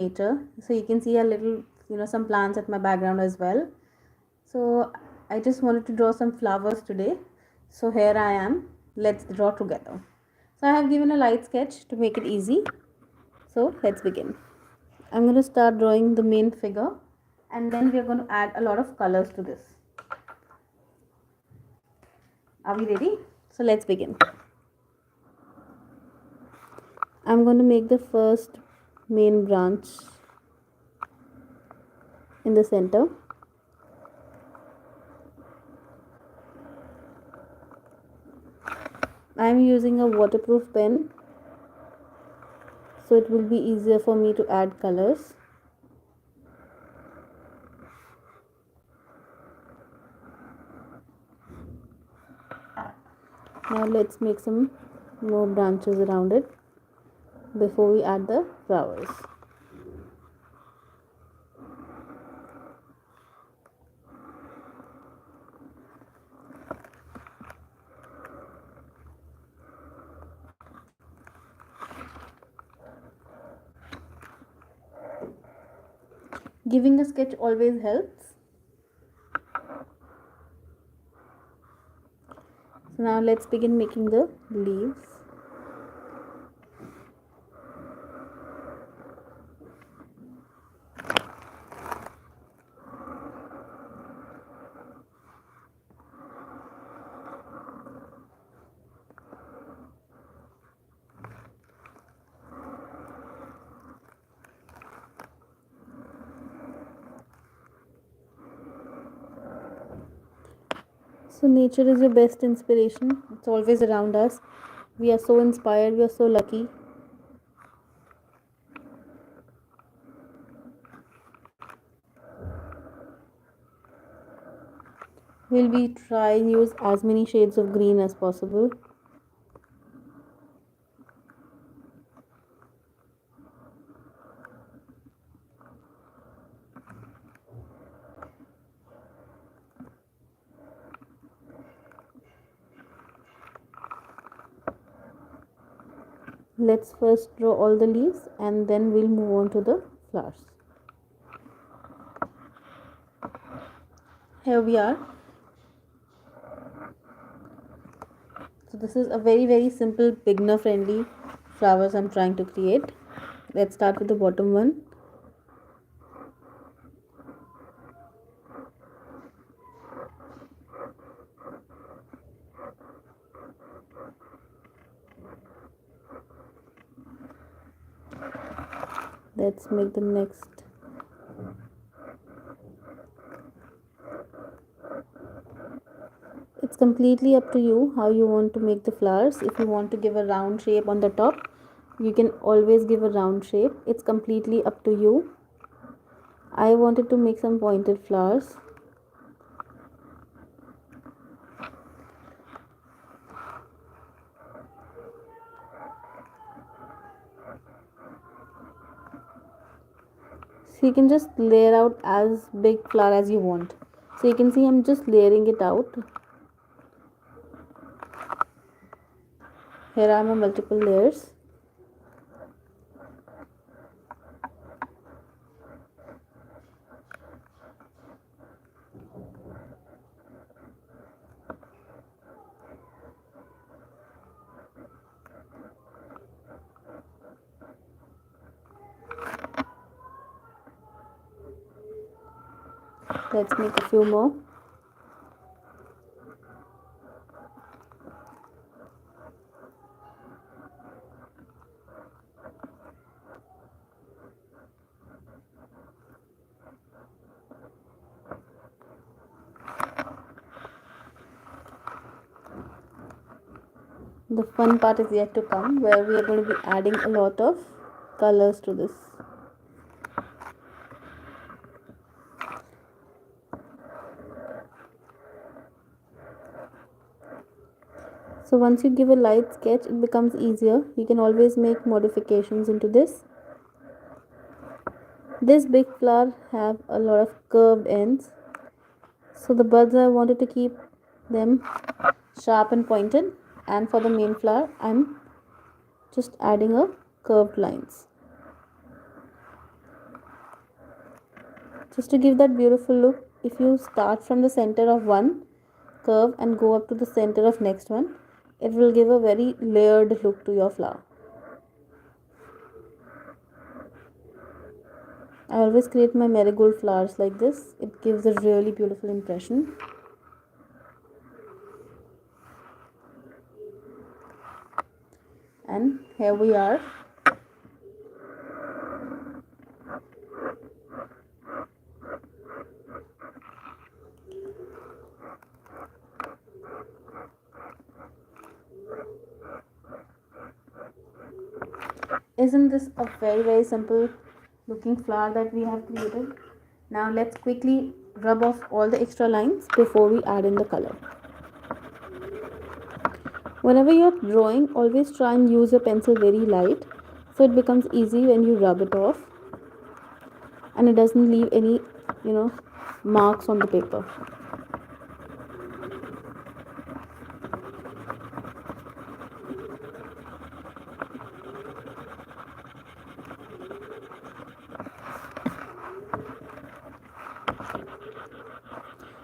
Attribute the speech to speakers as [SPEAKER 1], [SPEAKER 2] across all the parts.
[SPEAKER 1] nature. So you can see a little, some plants at my background as well. So I just wanted to draw some flowers today. So here I am. Let's draw together. So I have given a light sketch to make it easy. So let's begin. I'm going to start drawing the main figure, and then we are going to add a lot of colors to this. Are we ready? So let's begin. I'm going to make the first main branch in the center. I am using a waterproof pen, so it will be easier for me to add colors. Now let's make some more branches around it before we add the flowers. Giving a sketch always helps. So now let's begin making the leaves. So nature is your best inspiration. It's always around us. We are so inspired. We are so lucky. We'll be trying to use as many shades of green as possible. Let's first draw all the leaves and then we'll move on to the flowers. Here we are. So this is a very simple beginner friendly flowers I'm trying to create. Let's start with the bottom one. Let's make the next. It's completely up to you how you want to make the flowers. If you want to give a round shape on the top, you can always give a round shape. It's completely up to you. I wanted to make some pointed flowers. So you can just layer out as big flower as you want. So you can see I'm just layering it out. Here are my multiple layers. Let's make a few more. The fun part is yet to come, where we are going to be adding a lot of colors to this. So once you give a light sketch, it becomes easier. You can always make modifications into this. This big flower have a lot of curved ends. So the buds, I wanted to keep them sharp and pointed. And for the main flower, I'm just adding a curved lines. Just to give that beautiful look, if you start from the center of one curve and go up to the center of next one, it will give a very layered look to your flower. I always create my marigold flowers like this. It gives a really beautiful impression. And here we are. Isn't this a very simple looking flower that we have created? Now let's quickly rub off all the extra lines before we add in the color. Whenever you're drawing, always try and use your pencil very light so it becomes easy when you rub it off and it doesn't leave any, marks on the paper.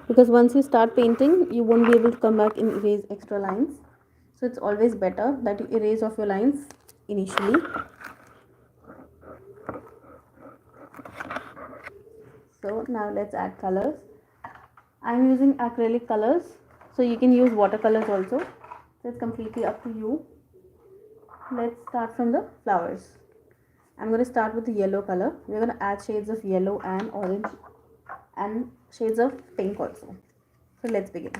[SPEAKER 1] Because once you start painting, you won't be able to come back and erase extra lines. So it's always better that you erase off your lines initially. So now let's add colors. I'm using acrylic colors, so you can use watercolors also. So it's completely up to you. Let's start from the flowers. I'm going to start with the yellow color. We're going to add shades of yellow and orange and shades of pink also. So let's begin.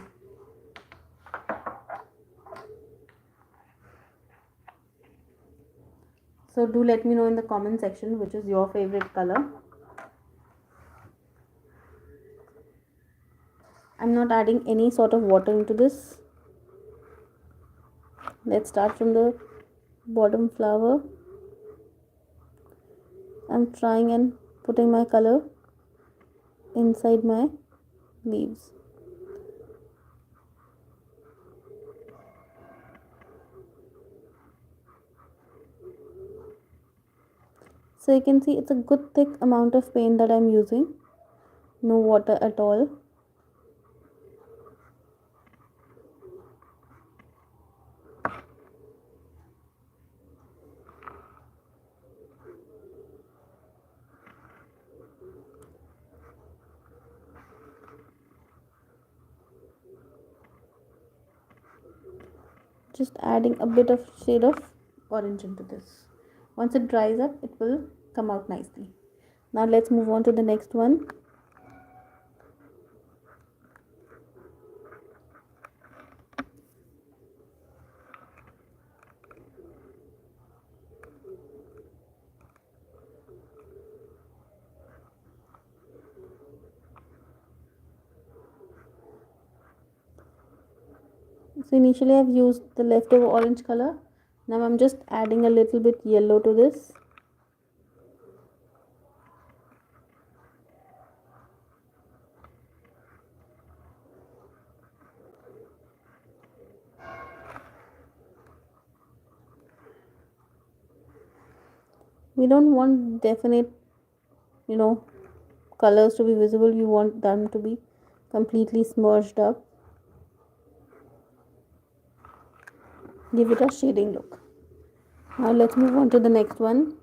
[SPEAKER 1] So do let me know in the comment section which is your favorite color. I'm not adding any sort of water into this. Let's start from the bottom flower. I'm trying and putting my color inside my leaves. So you can see it's a good thick amount of paint that I'm using. No water at all. Just adding a bit of shade of orange into this. Once it dries up, it will come out nicely. Now let's move on to the next one. So initially I've used the leftover orange color. Now I'm just adding a little bit yellow to this. We don't want definite, colors to be visible. We want them to be completely smudged up. Give it a shading look. Now let's move on to the next one.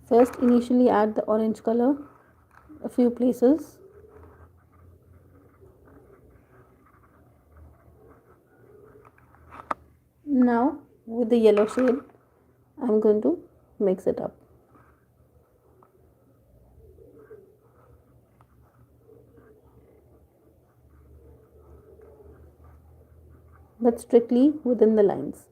[SPEAKER 1] First, initially add the orange color a few places. Now with the yellow shade, I'm going to mix it up. But strictly within the lines.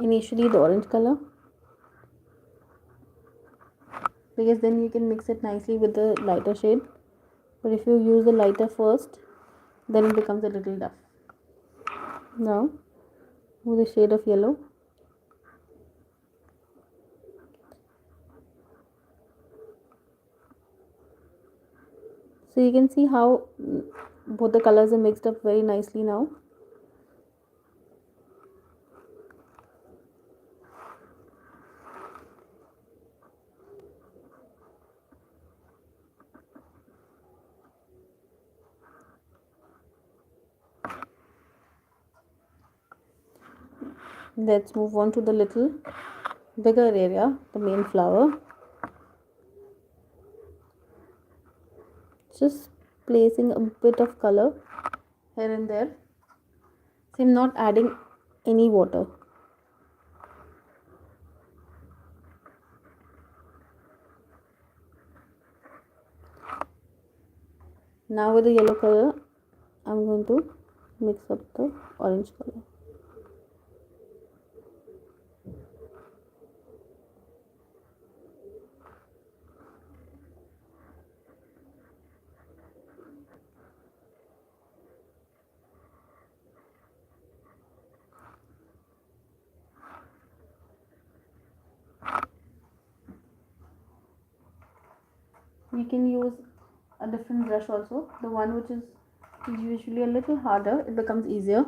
[SPEAKER 1] Initially the orange color, because then you can mix it nicely with the lighter shade. But if you use the lighter first, then it becomes a little dull. Now with a shade of yellow, so you can see how both the colors are mixed up very nicely now. Let's move on to the little bigger area, the main flower. Just placing a bit of color here and there. So I'm not adding any water. Now with the yellow color, I'm going to mix up the orange color. You can use a different brush also. The one which is usually a little harder, it becomes easier.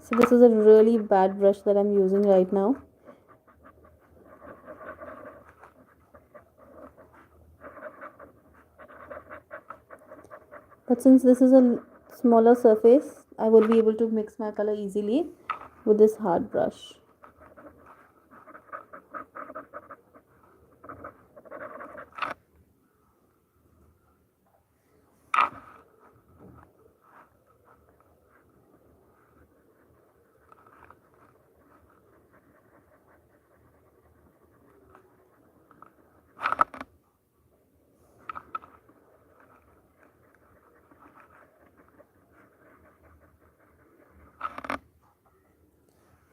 [SPEAKER 1] So this is a really bad brush that I'm using right now. But since this is a smaller surface, I will be able to mix my color easily with this hard brush.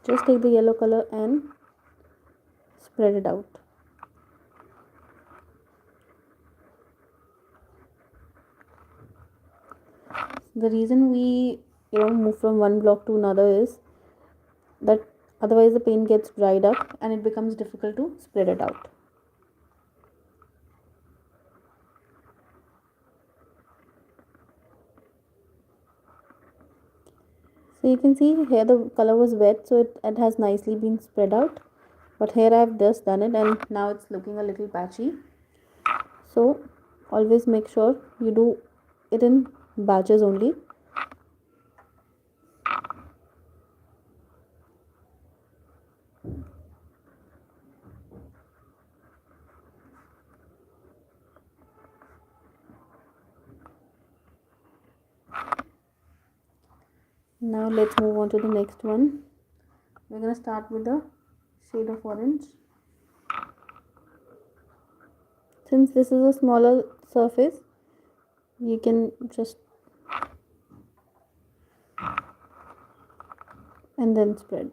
[SPEAKER 1] Just take the yellow color and spread it out. The reason we move from one block to another is that otherwise the paint gets dried up and it becomes difficult to spread it out. So you can see here the color was wet, so it has nicely been spread out. But here I have just done it and now it's looking a little patchy. So always make sure you do it in batches only. Now let's move on to the next one. We're going to start with the shade of orange. Since this is a smaller surface, you can just and then spread.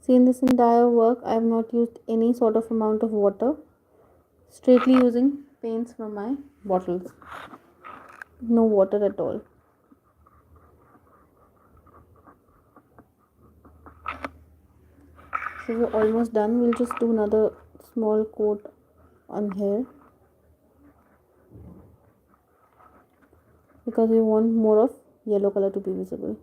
[SPEAKER 1] See, in this entire work, I have not used any sort of amount of water. Straightly using paints from my bottles. No water at all. So we're almost done. We'll just do another small coat on here because we want more of yellow color to be visible.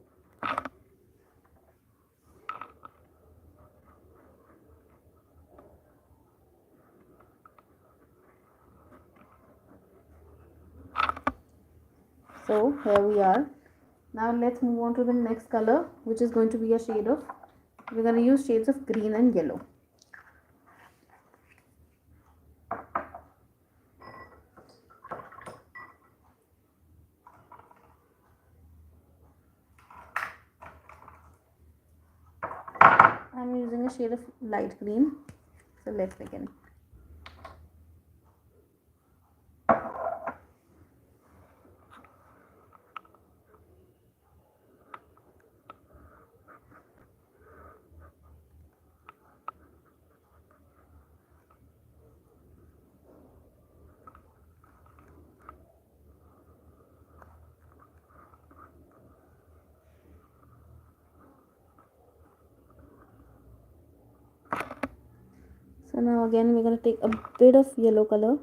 [SPEAKER 1] So here we are. Now let's move on to the next color, which is going to be a shade of, we're going to use shades of green and yellow. I'm using a shade of light green. So let's begin. So now again we're going to take a bit of yellow color.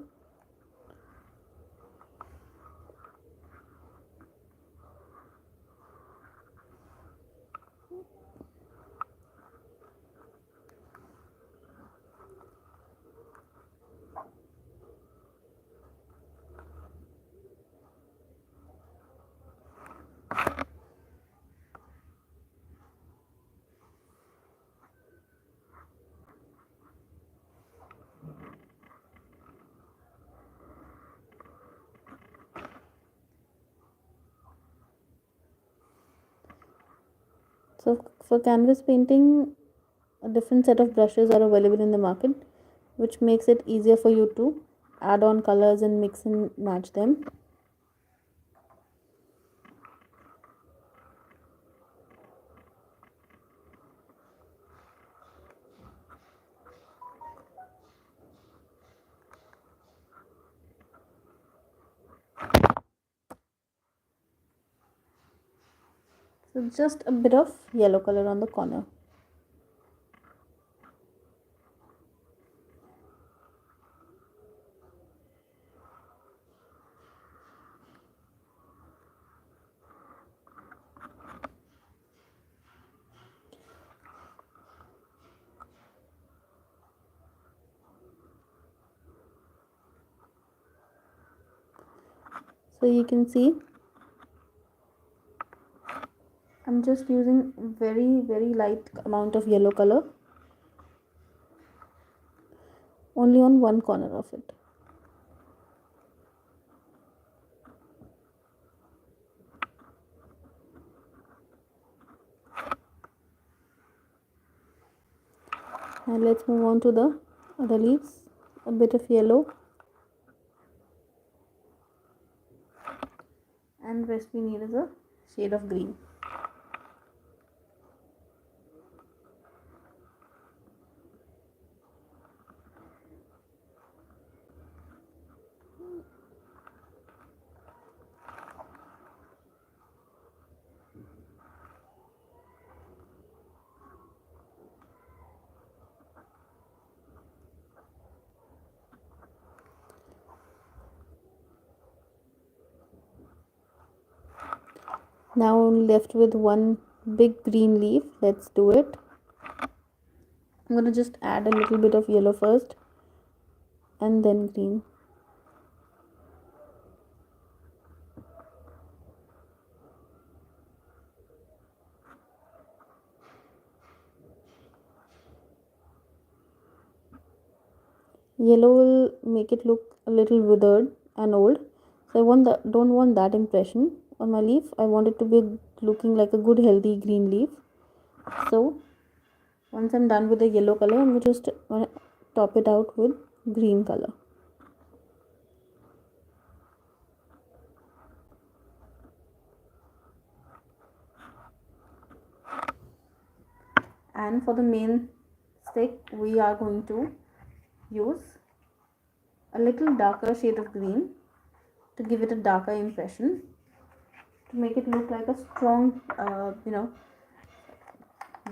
[SPEAKER 1] So for canvas painting, a different set of brushes are available in the market, which makes it easier for you to add on colors and mix and match them. So just a bit of yellow color on the corner. So you can see I'm just using very light amount of yellow color only on one corner of it. And let's move on to the other leaves. A bit of yellow, and rest we need is a shade of green. Now I'm left with one big green leaf. Let's do it. I'm going to just add a little bit of yellow first and then green. Yellow will make it look a little withered and old. So don't want that impression on my leaf. I want it to be looking like a good healthy green leaf. So once I'm done with the yellow color, I'm just going to top it out with green color. And for the main stick, we are going to use a little darker shade of green to give it a darker impression, to make it look like a strong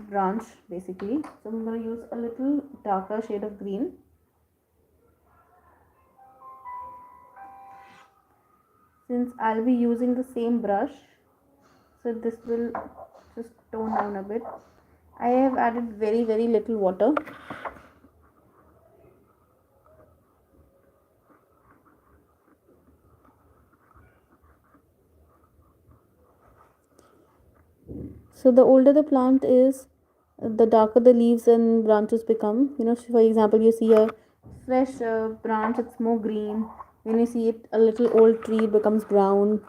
[SPEAKER 1] branch basically. So I'm going to use a little darker shade of green. Since I'll be using the same brush, so this will just tone down a bit. I have added very little water. So the older the plant is, the darker the leaves and branches become. For example, you see a fresh branch, it's more green. When you see it, a little old tree, it becomes brown.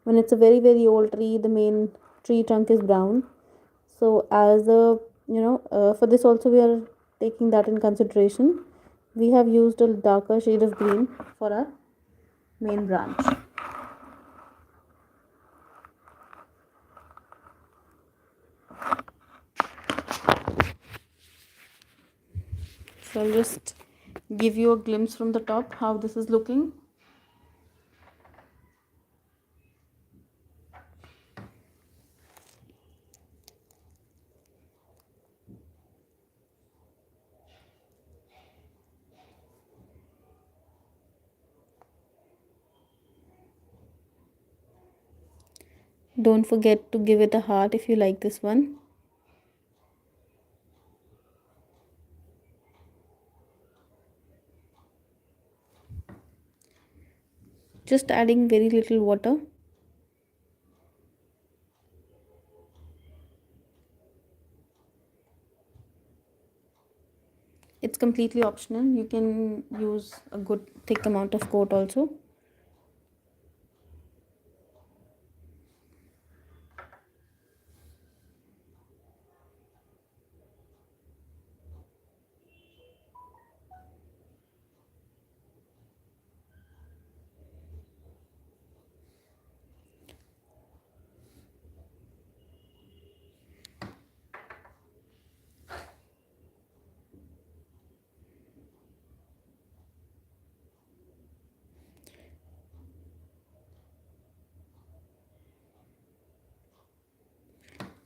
[SPEAKER 1] When it's a very old tree, the main tree trunk is brown. So as a for this also we are taking that in consideration. We have used a darker shade of green for our main branch. So I'll just give you a glimpse from the top how this is looking. Don't forget to give it a heart if you like this one. Just adding very little water. It's completely optional. You can use a good thick amount of coat also.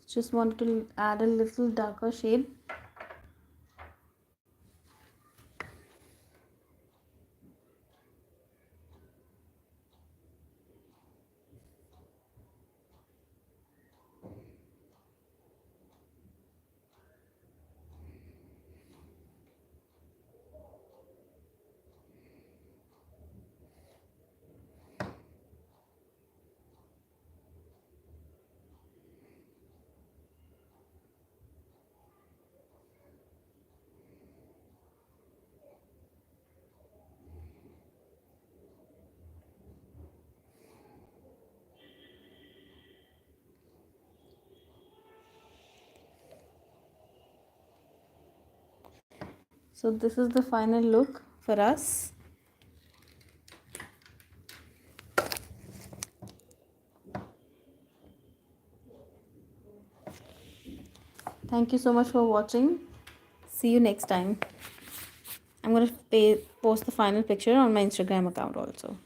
[SPEAKER 1] Just wanted to add a little darker shade. So this is the final look for us. Thank you so much for watching. See you next time. I'm going to post the final picture on my Instagram account also.